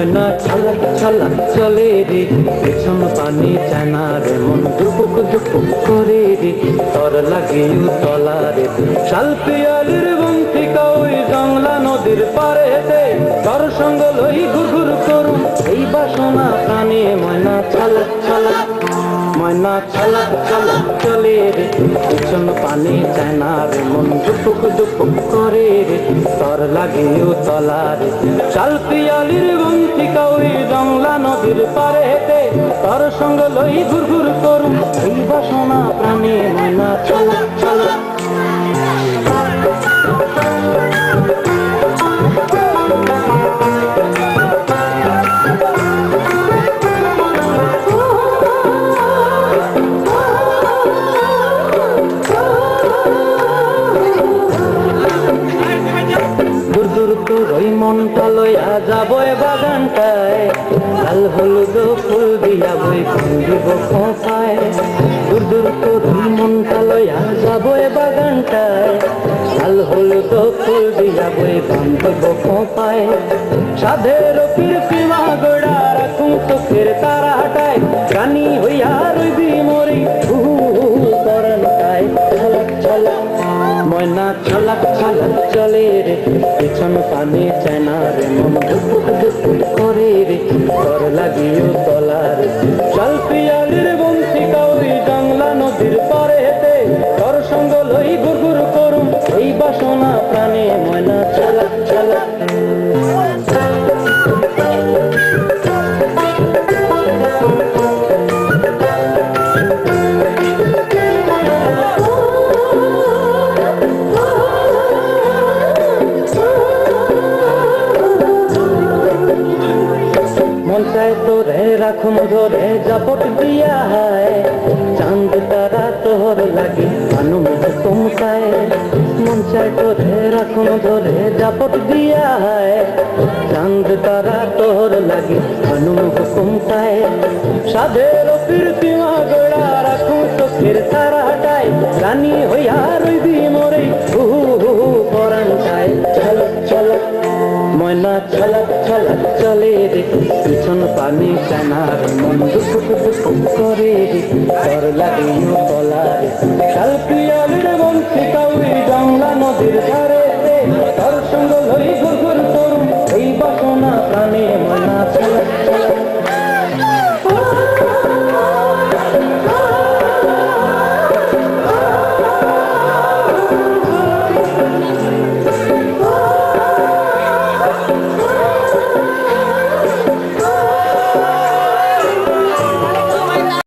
ময়না ছলক ছলক চলে রে, পেছন পানি চায় না রে, মন দুপুক দুপুক করে রে, তর লাগে তলা রে। শাল পিয়ালির বন্তিকা ওই জংলা নদীর পারে হেঁটে, তর সঙ্গ লই ঘুরঘুর করুম এই বাসনা প্রাণে। ময়না ছলক ছলক, ময়না ছলক ছলক চলে রে, পেছন পানি চায় না রে, মন দুপুক দুপুক করে রে, তর লাগে তলা রে। শাল পিয়ালির বন্তিকা ওই জংলা নদীর পারে হেঁটে, তর সঙ্গ লই ঘুরঘুর করুম এই বাসনা প্রাণে। ময়না ছলক ছলক। ওই মনটা লইয়া যাবো বাগানটায়, লাল হলুদ ফুল দিয়া বই দিব খোঁপায়। দূর দূর তোর ওই মনটা লইয়া যাবো বাগানটায়, লাল হলুদ ফুল দিয়া বই দিব খোঁপায়। সাধের কীর্তিমা গোড়া রাখুন চোখের তারা হাটায়, রানী হইয়া রইবি মরি পরানটায়। ছলক ছলক, ময়না ছলক ছলক চলে রে, পেছন পানি চায় না রে, মন দুপুক দুপুক করে রে, তর লাগিও তলা রে। শাল পিয়ালির বন্তিকা ওই জংলা নদীর পারে হেঁটে, তর সঙ্গ লই ঘুরঘুর করুম এই বাসনা প্রাণে। ময়না ছলক ছলক। মন চায় তোরে রাখুন ধরে জাপট দিয়া হয়, চাঁদ তারা তোর লাগে মানু হুকুম চায়। মন চায় তোরে রাখুন ধরে জাপট দিয়া হয়, চাঁদ তারা তোর লাগে মানু হুকুম চায়। সাধের কীর্তিমা গোড়া রাখুন চোখের তারা হাটায়, রানী হইয়া রইবি মরে পরানটায়। ছলক ছলক, ময়না ছলক ছলক চলে রে, পিছন পানি চায় না রে, মন দুপুক দুপুক করে রে, তর লাগিও তলা রে। শাল পিয়ালির বন্তিকা